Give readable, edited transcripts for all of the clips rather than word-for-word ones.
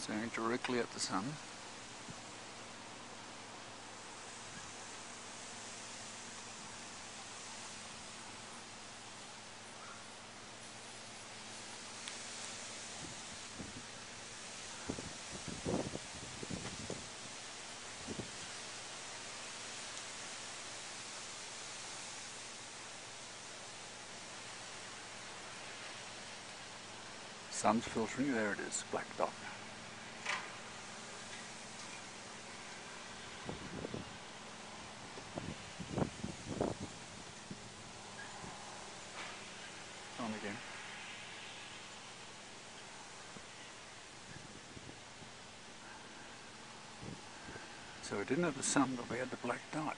staring directly at the sun. Sun's filtering, there it is, black dot. On again. So we didn't have the sun, but we had the black dot.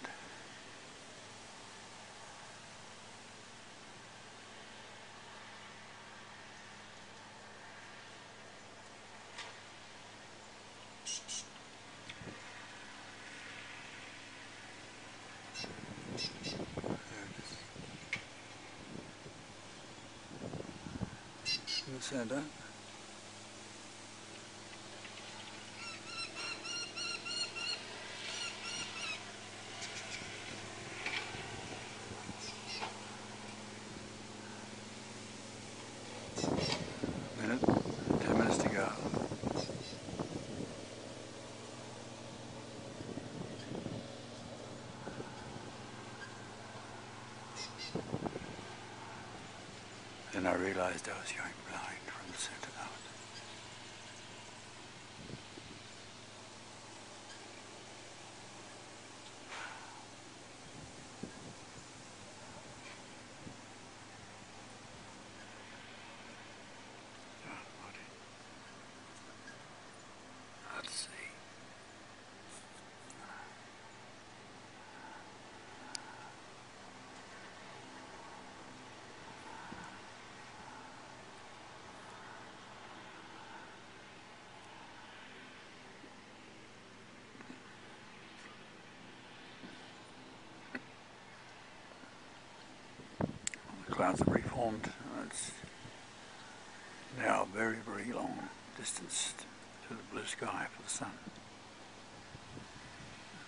In the center. Minute, 10 minutes to go. Then I realized I was going blind from the center out. Let's see. The clouds have reformed. It's now a very, very long distance to the blue sky for the sun.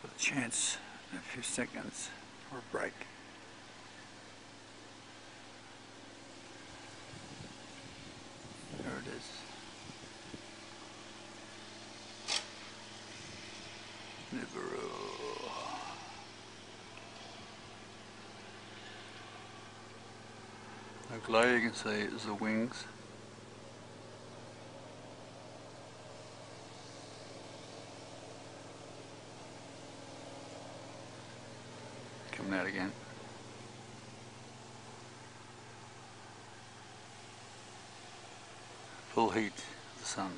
With a chance in a few seconds for a break. There it is. Nibiru. The glow you can see is the wings. Coming out again. Full heat of the sun.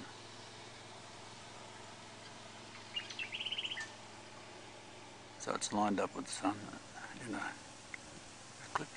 So it's lined up with the sun in an eclipse.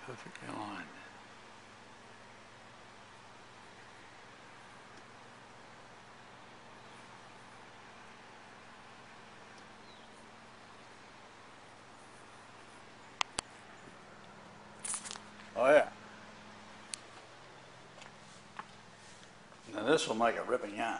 Perfectly aligned. Oh yeah. Now this will make a ripping yarn.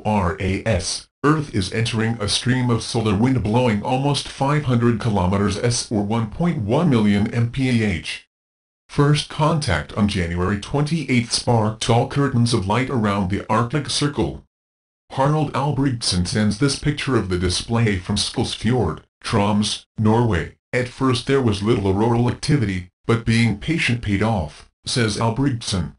RAS, Earth is entering a stream of solar wind blowing almost 500 kilometers s or 1.1 million mph. First contact on January 28 sparked tall curtains of light around the Arctic Circle. Harald Albrechtsen sends this picture of the display from Skulsfjord, Troms, Norway. At first there was little auroral activity, but being patient paid off, says Albrechtsen.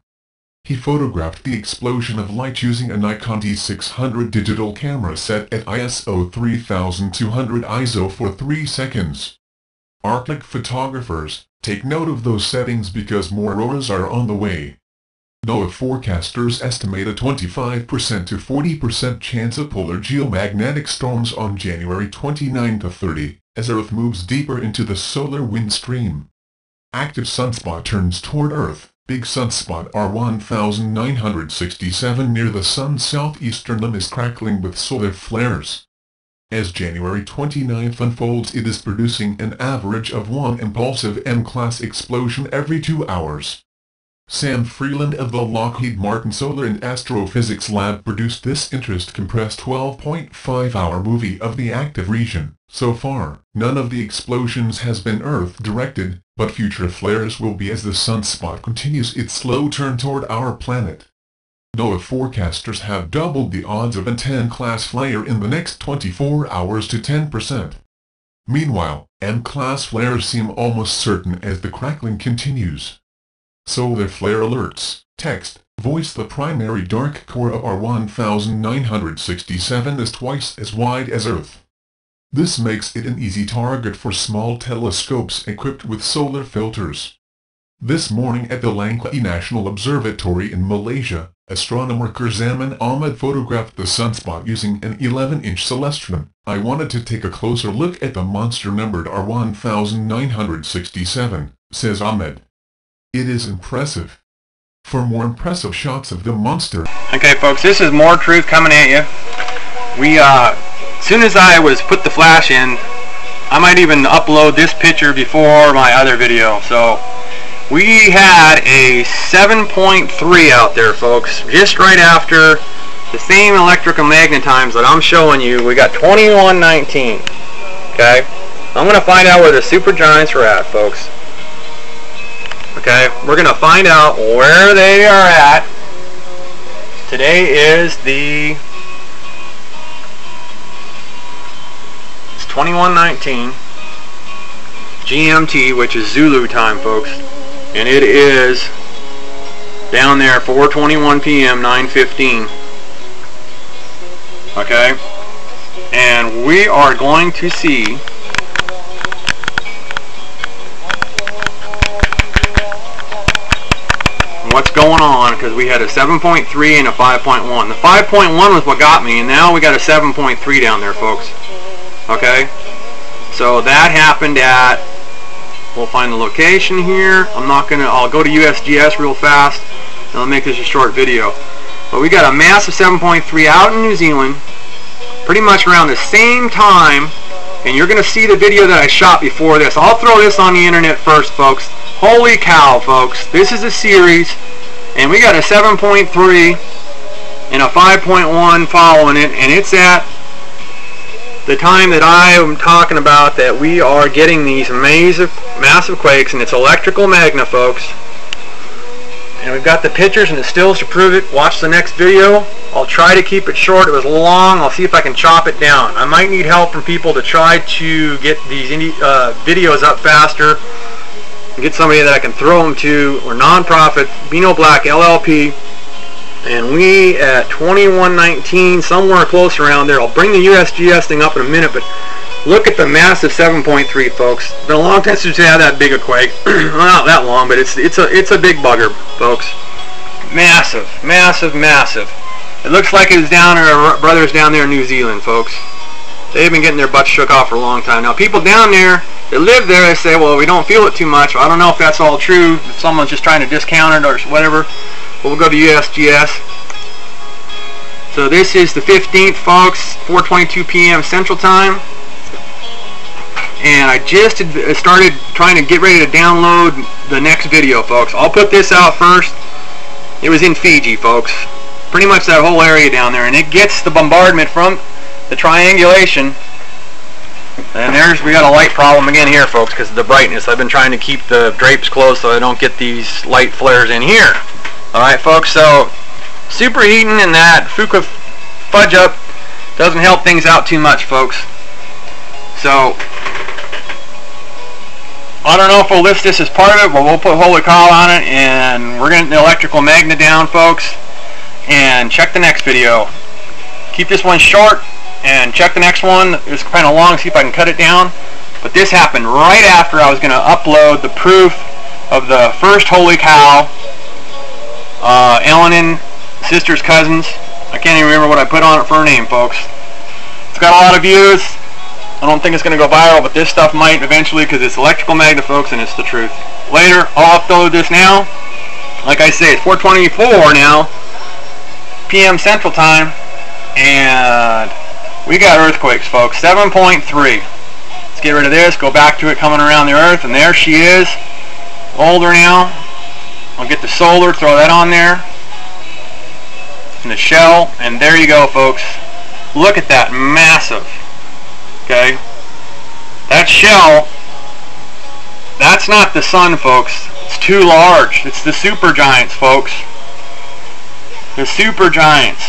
He photographed the explosion of light using a Nikon D600 digital camera set at ISO 3200 ISO for 3 seconds. Arctic photographers, take note of those settings because more auroras are on the way. NOAA forecasters estimate a 25% to 40% chance of polar geomagnetic storms on January 29 to 30, as Earth moves deeper into the solar wind stream. Active sunspot turns toward Earth. Big sunspot R1967 near the Sun's southeastern limb is crackling with solar flares. As January 29 unfolds, it is producing an average of one impulsive M-class explosion every 2 hours. Sam Freeland of the Lockheed Martin Solar and Astrophysics Lab produced this interest-compressed 12.5-hour movie of the active region. So far, none of the explosions has been Earth-directed, but future flares will be as the sunspot continues its slow turn toward our planet. NOAA forecasters have doubled the odds of a 10-class flare in the next 24 hours to 10%. Meanwhile, M-class flares seem almost certain as the crackling continues. Solar flare alerts, text, voice. The primary dark core of R1967 is twice as wide as Earth. This makes it an easy target for small telescopes equipped with solar filters. This morning at the Langkawi National Observatory in Malaysia, astronomer Kurzaman Ahmad photographed the sunspot using an 11-inch celestron. I wanted to take a closer look at the monster numbered R1967, says Ahmed. It is impressive. For more impressive shots of the monster... Okay folks, this is more truth coming at you. As soon as I put the flash in, I might even upload this picture before my other video. So, we had a 7.3 out there folks, just right after the same electrical magnet times that I'm showing you. We got 2119. Okay? I'm going to find out where the supergiants are at, folks. Okay, we're going to find out where they are at. Today is it's 2119 GMT, which is Zulu time, folks. And it is down there 4:21 p.m. 9:15. Okay? And we are going to see what's going on, because we had a 7.3 and a 5.1. The 5.1 was what got me, and now we got a 7.3 down there, folks. Okay? So that happened at, we'll find the location here. I'll go to USGS real fast, and I'll make this a short video. But we got a massive 7.3 out in New Zealand, pretty much around the same time, and you're going to see the video that I shot before this. I'll throw this on the internet first, folks. Holy cow, folks. This is a series, and we got a 7.3 and a 5.1 following it, and it's at the time that I am talking about that we are getting these massive quakes, and it's electrical magna, folks. And we've got the pictures and the stills to prove it. Watch the next video. I'll try to keep it short. It was long. I'll see if I can chop it down. I might need help from people to try to get these videos up faster. Get somebody that I can throw them to. We're non-profit, Beano Black LLP, and we at 2119, somewhere close around there. I'll bring the USGS thing up in a minute, but look at the massive 7.3, folks. It's been a long time since we had that big a quake. Well, not that long, but it's a big bugger, folks. Massive, massive, massive. It looks like it's down our brothers down there in New Zealand, folks. They've been getting their butts shook off for a long time. Now, people down there that live there, they say, well, we don't feel it too much. I don't know if that's all true, if someone's just trying to discount it or whatever. But we'll go to USGS. So this is the 15th, folks, 4:22 p.m. Central Time. And I just started trying to get ready to download the next video, folks. I'll put this out first. It was in Fiji, folks. pretty much that whole area down there, and it gets the bombardment from the triangulation. And we got a light problem again here, folks, because of the brightness. I've been trying to keep the drapes closed so I don't get these light flares in here. Alright, folks, so superheating and that Fuka fudge up doesn't help things out too much, folks. So I don't know if we'll list this as part of it, but we'll put holy cow on it, and we're getting the electrical magnet down, folks. And check the next video. Keep this one short and check the next one. It's kind of long, see if I can cut it down. But this happened right after I was going to upload the proof of the first holy cow, Elenin, sister's cousins. I can't even remember what I put on it for her name, folks. It's got a lot of views. I don't think it's going to go viral, but this stuff might eventually, because it's electrical magnet, folks, and it's the truth. Later, I'll upload this now. Like I say, it's 4:24 now, p.m. Central Time, and we got earthquakes, folks. 7.3. Let's get rid of this, go back to it coming around the earth, and there she is, older now. I'll get the solar, throw that on there, and the shell, and there you go, folks. Look at that, massive. Okay, that shell, that's not the sun, folks. It's too large. It's the supergiants, folks. The supergiants.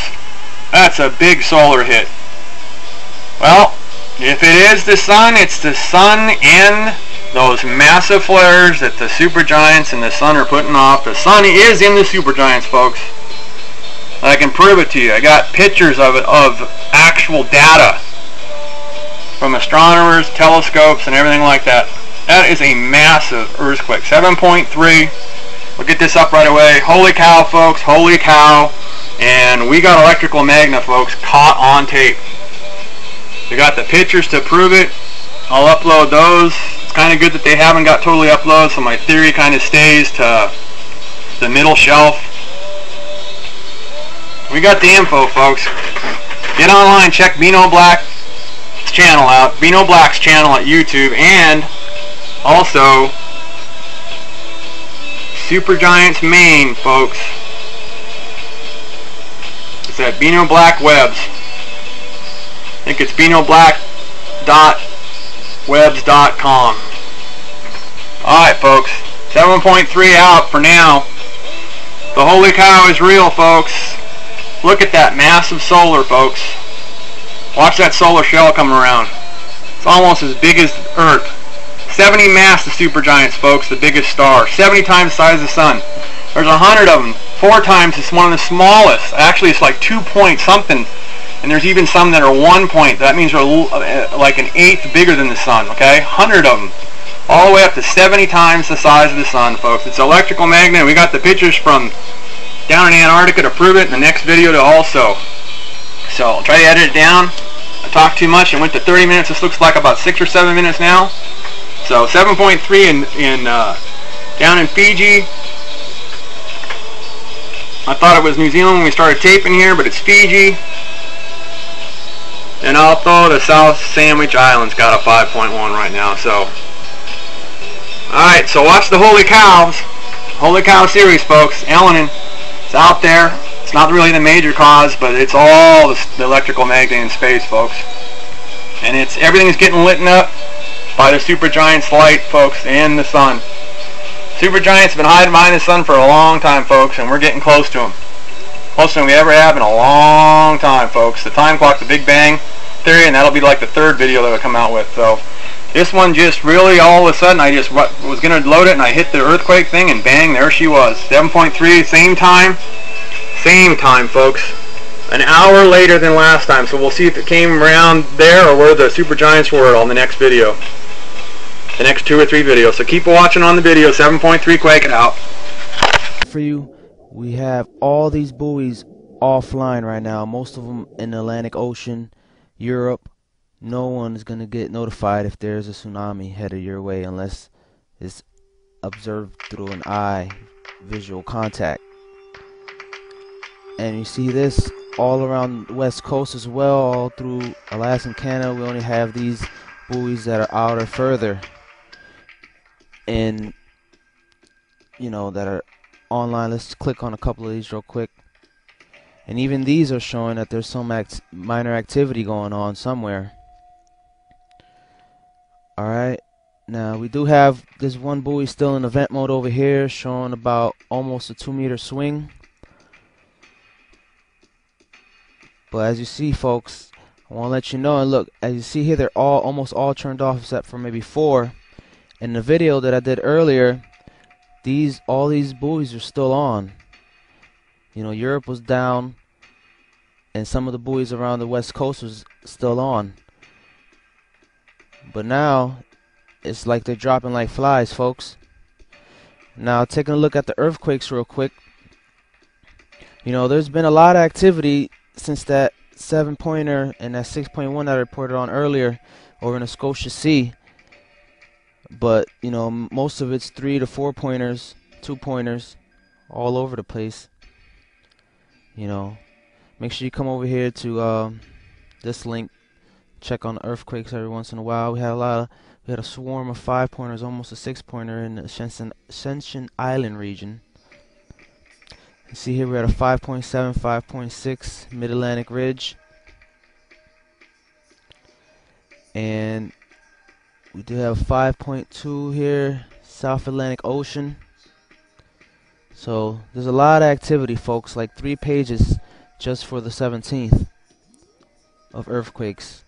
That's a big solar hit. Well, if it is the sun, it's the sun and those massive flares that the supergiants and the sun are putting off. The sun is in the supergiants, folks. I can prove it to you. I got pictures of it, of actual data from astronomers, telescopes, and everything like that. That is a massive earthquake. 7.3. We'll get this up right away. Holy cow, folks. Holy cow. And we got electrical magnet, folks, caught on tape. We got the pictures to prove it. I'll upload those. It's kind of good that they haven't got totally uploaded, so my theory kind of stays to the middle shelf. We got the info, folks. Get online, check Bino Black's channel out, Bino Black's channel at YouTube, and also Supergiants Maine, folks. It's at Bino Black Webs. I think it's binoblack.webs.com. Alright, folks. 7.3 out for now. The holy cow is real, folks. Look at that massive solar, folks. Watch that solar shell come around. It's almost as big as Earth. 70 mass of supergiants, folks, the biggest star. 70 times the size of the sun. There's 100 of them. 4 times it's one of the smallest. Actually, it's like 2 point something. And there's even some that are 1 point. That means they're like an eighth bigger than the sun, okay? 100 of them. All the way up to 70 times the size of the sun, folks. It's electrical magnet. We got the pictures from down in Antarctica to prove it in the next video to also. So I'll try to edit it down. I talked too much and went to 30 minutes. This looks like about 6 or 7 minutes now. So 7.3 down in Fiji. I thought it was New Zealand when we started taping here, but it's Fiji. And also the South Sandwich Islands got a 5.1 right now. So, alright, so watch the Holy Cows. Holy Cow series, folks. Elenin. It's out there. It's not really the major cause, but it's all the electrical magnet in space, folks. And everything is getting lit up by the supergiant's light, folks, and the sun. Supergiants have been hiding behind the sun for a long time, folks, and we're getting close to them. Closer than we ever have in a long time, folks. The time clock, the Big Bang theory, and that'll be like the 3rd video that I'll come out with. So this one just really, all of a sudden, I just was going to load it, and I hit the earthquake thing, and bang, there she was. 7.3, same time. Same time, folks. An hour later than last time, so we'll see if it came around there or where the supergiants were on the next video. The next 2 or 3 videos. So keep watching on the video. 7.3 quaking out. For you, we have all these buoys offline right now. Most of them in the Atlantic Ocean, Europe. No one is going to get notified if there's a tsunami headed your way unless it's observed through an eye visual contact. And you see this all around the West Coast as well, all through Alaska and Canada. We only have these buoys that are out or further, and that are online. Let's click on a couple of these real quick. And even these are showing that there's some minor activity going on somewhere. Alright, now we do have this one buoy still in event mode over here, showing about almost a 2-meter swing. But as you see, folks, I want to let you know, and look, as you see here, they're almost all turned off except for maybe 4. In the video that I did earlier, all these buoys are still on. You know, Europe was down, and some of the buoys around the west coast was still on. But now, it's like they're dropping like flies, folks. Now, taking a look at the earthquakes real quick. You know, there's been a lot of activity since that 7-pointer and that 6.1 that I reported on earlier over in the Scotia Sea. But, you know, most of it's 3 to 4 pointers, 2-pointers, all over the place. You know, make sure you come over here to this link. Check on earthquakes every once in a while. We had a swarm of 5-pointers, almost a 6-pointer in the Ascension Island region. You see here we're at a 5.7, 5.6 Mid-Atlantic Ridge. And we do have 5.2 here, South Atlantic Ocean. So there's a lot of activity, folks, like 3 pages just for the 17th of earthquakes.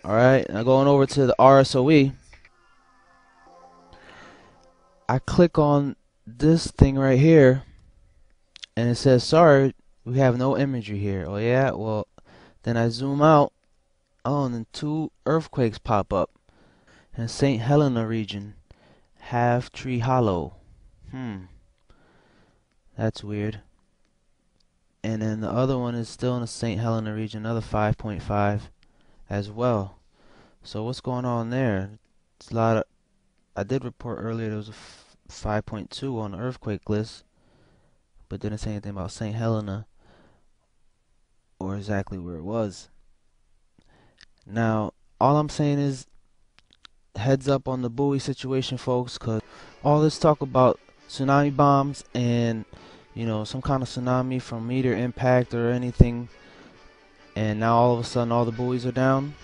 Alright, now going over to the RSOE. I click on this thing right here, and it says, sorry, we have no imagery here. Oh yeah, well, then I zoom out. Oh, and then 2 earthquakes pop up in St. Helena region, Half Tree Hollow. That's weird. And then the other one is still in the St. Helena region, another 5.5 as well. So what's going on there? It's a lot of. I did report earlier there was a 5.2 on the earthquake list, but didn't say anything about St. Helena or exactly where it was. Now, all I'm saying is heads up on the buoy situation, folks, because all this talk about tsunami bombs and, you know, some kind of tsunami from meteor impact or anything, and now all of a sudden all the buoys are down,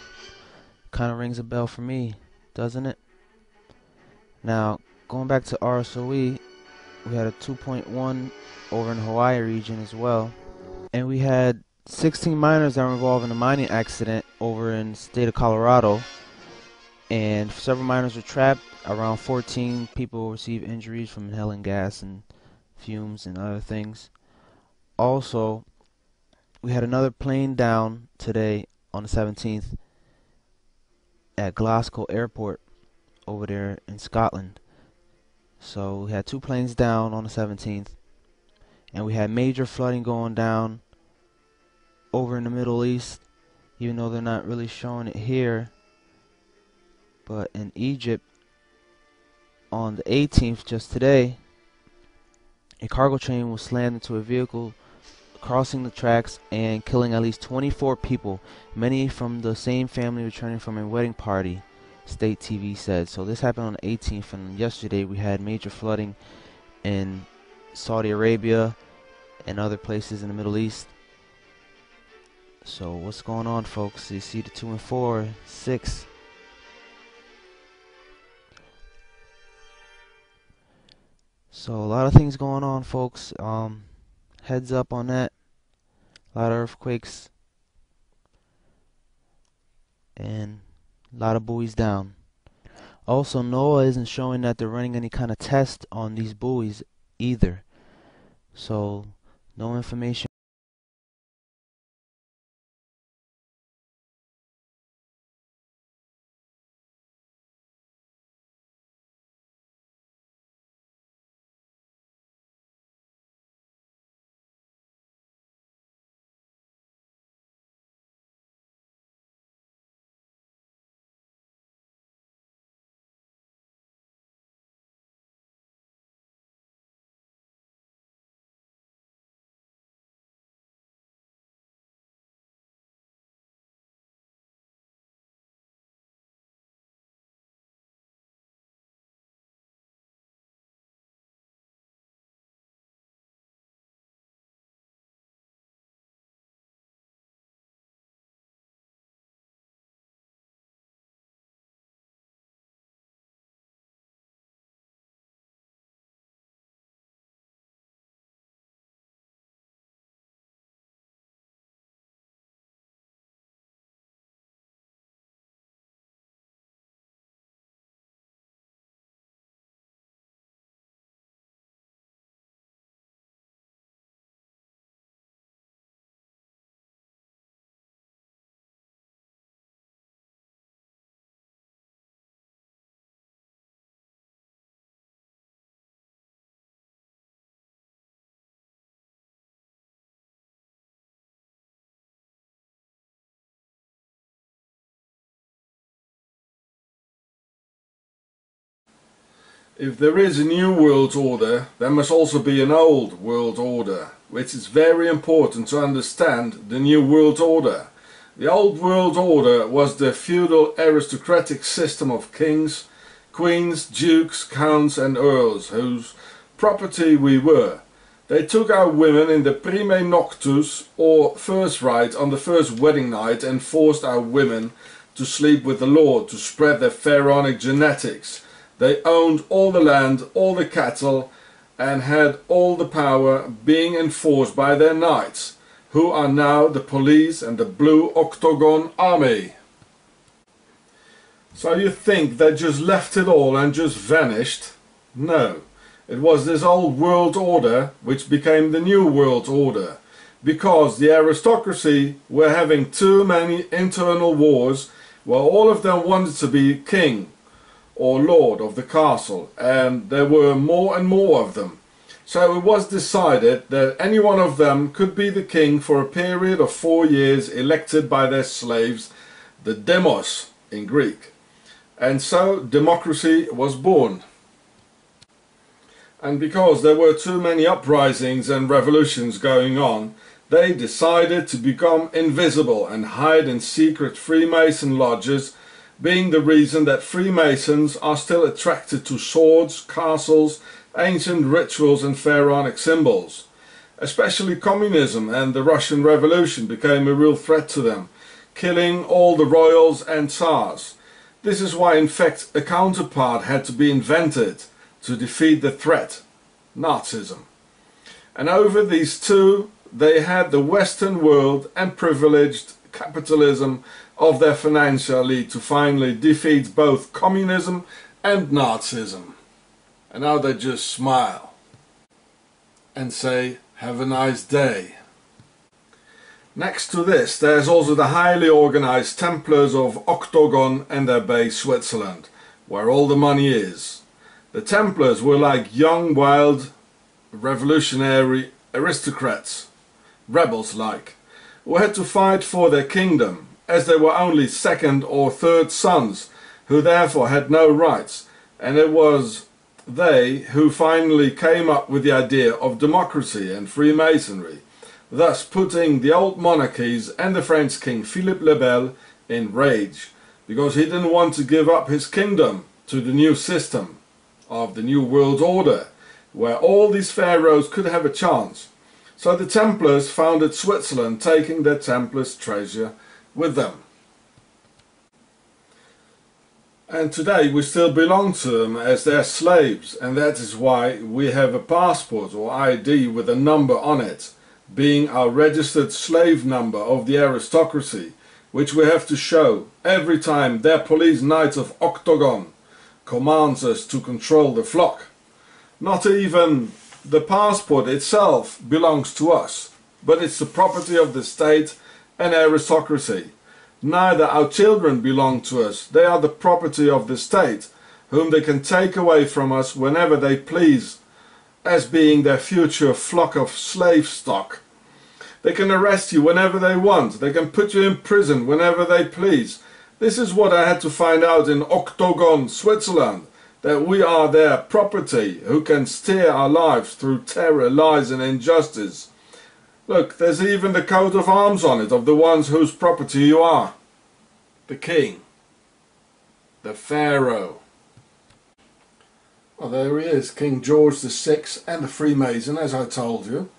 kind of rings a bell for me, doesn't it? Now, going back to RSOE, we had a 2.1 over in the Hawaii region as well. And we had 16 miners that were involved in a mining accident over in the state of Colorado. And several miners were trapped. Around 14 people received injuries from inhaling gas and fumes and other things. Also, we had another plane down today on the 17th at Glasgow Airport over there in Scotland. So we had 2 planes down on the 17th, and we had major flooding going down over in the Middle East, even though they're not really showing it here. But in Egypt on the 18th, just today, a cargo train was slammed into a vehicle crossing the tracks and killing at least 24 people, many from the same family returning from a wedding party, state TV said. So this happened on the 18th, and yesterday we had major flooding in Saudi Arabia and other places in the Middle East. So what's going on, folks? You see the 2 and 4, 6. So a lot of things going on, folks. Heads up on that. A lot of earthquakes and a lot of buoys down. Also, NOAA isn't showing that they're running any kind of test on these buoys either. So no information. If there is a new world order, there must also be an old world order, which is very important to understand the new world order. The old world order was the feudal aristocratic system of kings, queens, dukes, counts and earls, whose property we were. They took our women in the prime noctus, or first rite on the first wedding night, and forced our women to sleep with the lord to spread their pharaonic genetics. They owned all the land, all the cattle, and had all the power, being enforced by their knights, who are now the police and the Blue Octagon Army. So you think they just left it all and just vanished? No. It was this old world order which became the new world order, because the aristocracy were having too many internal wars, where all of them wanted to be king or lord of the castle, and there were more and more of them. So it was decided that any one of them could be the king for a period of 4 years, elected by their slaves, the demos in Greek. And so democracy was born. And because there were too many uprisings and revolutions going on, they decided to become invisible and hide in secret Freemason lodges, being the reason that Freemasons are still attracted to swords, castles, ancient rituals and pharaonic symbols. Especially communism and the Russian Revolution became a real threat to them, killing all the royals and tsars. This is why in fact a counterpart had to be invented to defeat the threat, Nazism. And over these two, they had the Western world and privileged capitalism of their financial elite to finally defeat both communism and Nazism. And now they just smile and say, have a nice day. Next to this, there's also the highly organized Templars of Octagon and their base Switzerland, where all the money is. The Templars were like young, wild, revolutionary aristocrats, rebels like, who had to fight for their kingdom, as they were only second or third sons, who therefore had no rights, and it was they who finally came up with the idea of democracy and Freemasonry, thus putting the old monarchies and the French king Philippe le Bel in rage, because he didn't want to give up his kingdom to the new system of the New World Order, where all these pharaohs could have a chance. So the Templars founded Switzerland, taking their Templars' treasure with them. And today we still belong to them as their slaves, and that is why we have a passport or ID with a number on it, being our registered slave number of the aristocracy, which we have to show every time their police knights of Octagon commands us to control the flock. Not even the passport itself belongs to us, but it's the property of the state and aristocracy. Neither our children belong to us, they are the property of the state, whom they can take away from us whenever they please, as being their future flock of slave stock. They can arrest you whenever they want, they can put you in prison whenever they please. This is what I had to find out in Octagon, Switzerland, that we are their property, who can steer our lives through terror, lies and injustice. Look, there's even the coat of arms on it of the ones whose property you are. The king. The pharaoh. Well, there he is, King George VI and the Freemason, as I told you,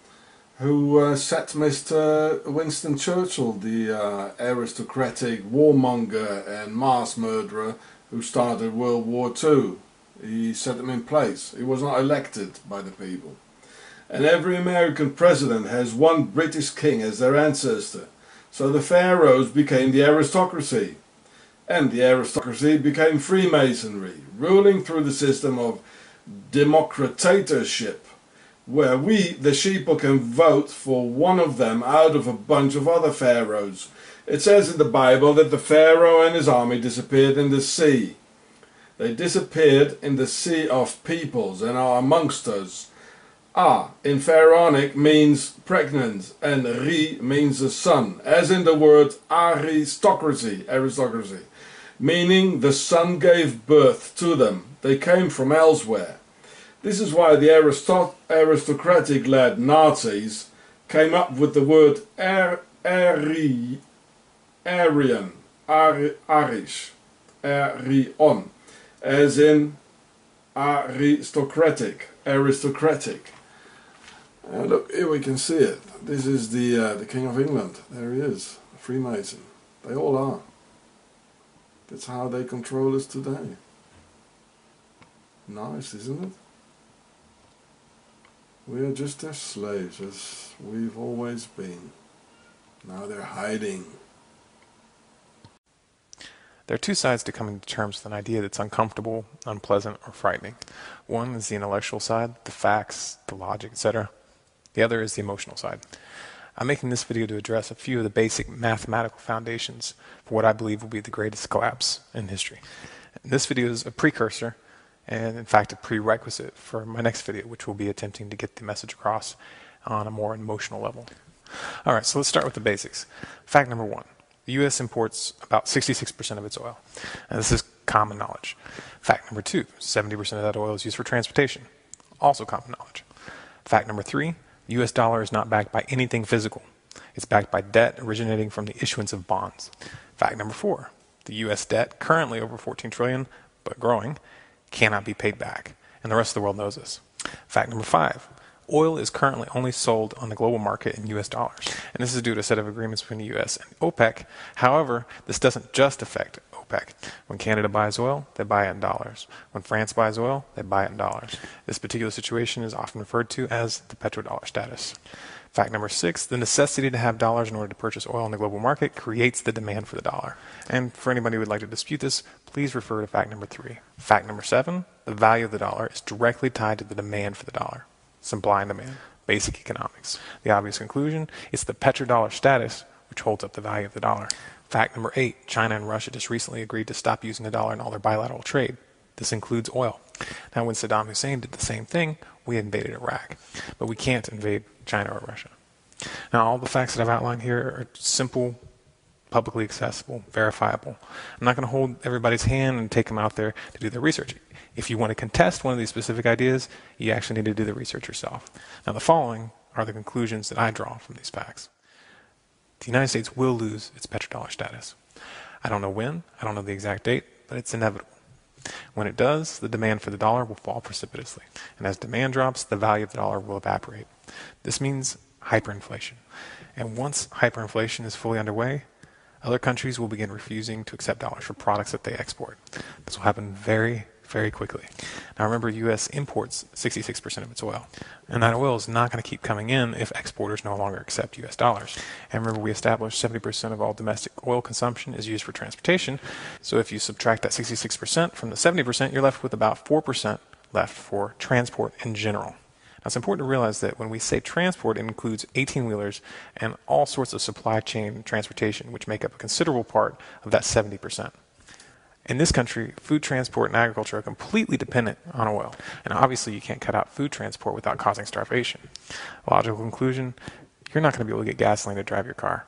who set Mr. Winston Churchill, the aristocratic warmonger and mass murderer who started World War II. He set him in place. He was not elected by the people. And every American president has one British king as their ancestor. So the pharaohs became the aristocracy. And the aristocracy became Freemasonry, ruling through the system of democratorship, where we, the sheeple, can vote for one of them out of a bunch of other pharaohs. It says in the Bible that the pharaoh and his army disappeared in the sea. They disappeared in the sea of peoples and are amongst us. In pharaonic means pregnant, and ri means a son, as in the word aristocracy. meaning the sun gave birth to them. They came from elsewhere. This is why the aristocratic-led Nazis came up with the word Aryan, Arish, Aryan, as in aristocratic. Look, here we can see it. This is the King of England. There he is, a Freemason. They all are. That's how they control us today. Nice, isn't it? We are just their slaves, as we've always been. Now they're hiding. There are two sides to coming to terms with an idea that's uncomfortable, unpleasant, or frightening. One is the intellectual side, the facts, the logic, etc. The other is the emotional side. I'm making this video to address a few of the basic mathematical foundations for what I believe will be the greatest collapse in history. This video is a precursor, and in fact a prerequisite for my next video, which will be attempting to get the message across on a more emotional level. Alright, so let's start with the basics. Fact number one. The U.S. imports about 66% of its oil. And this is common knowledge. Fact number two, 70% of that oil is used for transportation. Also common knowledge. Fact number three, the U.S. dollar is not backed by anything physical. It's backed by debt originating from the issuance of bonds. Fact number four, the U.S. debt, currently over $14 trillion, but growing, cannot be paid back. And the rest of the world knows this. Fact number five, oil is currently only sold on the global market in U.S. dollars, and this is due to a set of agreements between the U.S. and OPEC. However, this doesn't just affect OPEC. When Canada buys oil, they buy it in dollars. When France buys oil, they buy it in dollars. This particular situation is often referred to as the petrodollar status. Fact number six, the necessity to have dollars in order to purchase oil in the global market creates the demand for the dollar. And for anybody who would like to dispute this, please refer to fact number three. Fact number seven, the value of the dollar is directly tied to the demand for the dollar. Supply and demand. Basic economics. The obvious conclusion is the petrodollar status, which holds up the value of the dollar. Fact number eight, China and Russia just recently agreed to stop using the dollar in all their bilateral trade. This includes oil. Now, when Saddam Hussein did the same thing, we invaded Iraq. But we can't invade China or Russia. Now, all the facts that I've outlined here are simple, publicly accessible, verifiable. I'm not going to hold everybody's hand and take them out there to do their research. If you want to contest one of these specific ideas, you actually need to do the research yourself. Now, the following are the conclusions that I draw from these facts. The United States will lose its petrodollar status. I don't know when, I don't know the exact date, but it's inevitable. When it does, the demand for the dollar will fall precipitously. And as demand drops, the value of the dollar will evaporate. This means hyperinflation. And once hyperinflation is fully underway, other countries will begin refusing to accept dollars for products that they export. This will happen very quickly. Now remember, U.S. imports 66% of its oil. And that oil is not going to keep coming in if exporters no longer accept U.S. dollars. And remember, we established 70% of all domestic oil consumption is used for transportation. So if you subtract that 66% from the 70%, you're left with about 4% left for transport in general. Now, it's important to realize that when we say transport, it includes 18-wheelers and all sorts of supply chain transportation, which make up a considerable part of that 70%. In this country, food transport and agriculture are completely dependent on oil. And obviously, you can't cut out food transport without causing starvation. Logical conclusion, you're not going to be able to get gasoline to drive your car.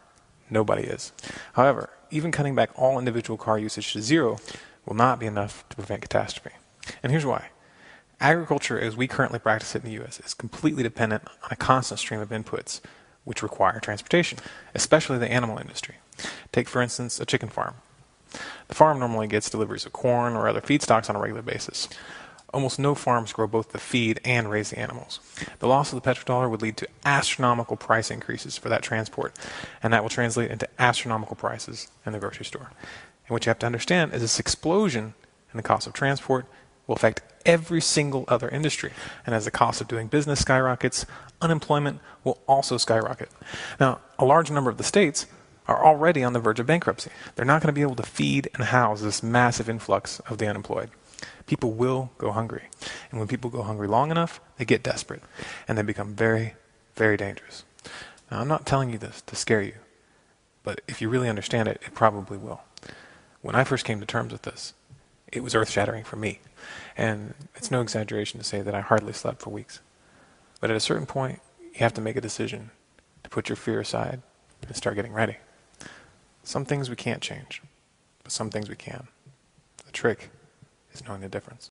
Nobody is. However, even cutting back all individual car usage to zero will not be enough to prevent catastrophe. And here's why. Agriculture, as we currently practice it in the U.S., is completely dependent on a constant stream of inputs which require transportation, especially the animal industry. Take, for instance, a chicken farm. The farm normally gets deliveries of corn or other feedstocks on a regular basis. Almost no farms grow both the feed and raise the animals. The loss of the petrodollar would lead to astronomical price increases for that transport, and that will translate into astronomical prices in the grocery store. And what you have to understand is this explosion in the cost of transport will affect every single other industry. And as the cost of doing business skyrockets, unemployment will also skyrocket. Now, a large number of the states are already on the verge of bankruptcy. They're not going to be able to feed and house this massive influx of the unemployed. People will go hungry. And when people go hungry long enough, they get desperate. And they become very dangerous. Now, I'm not telling you this to scare you. But if you really understand it, it probably will. When I first came to terms with this, it was earth-shattering for me. And it's no exaggeration to say that I hardly slept for weeks. But at a certain point, you have to make a decision to put your fear aside and start getting ready. Some things we can't change, but some things we can. trick is knowing the difference.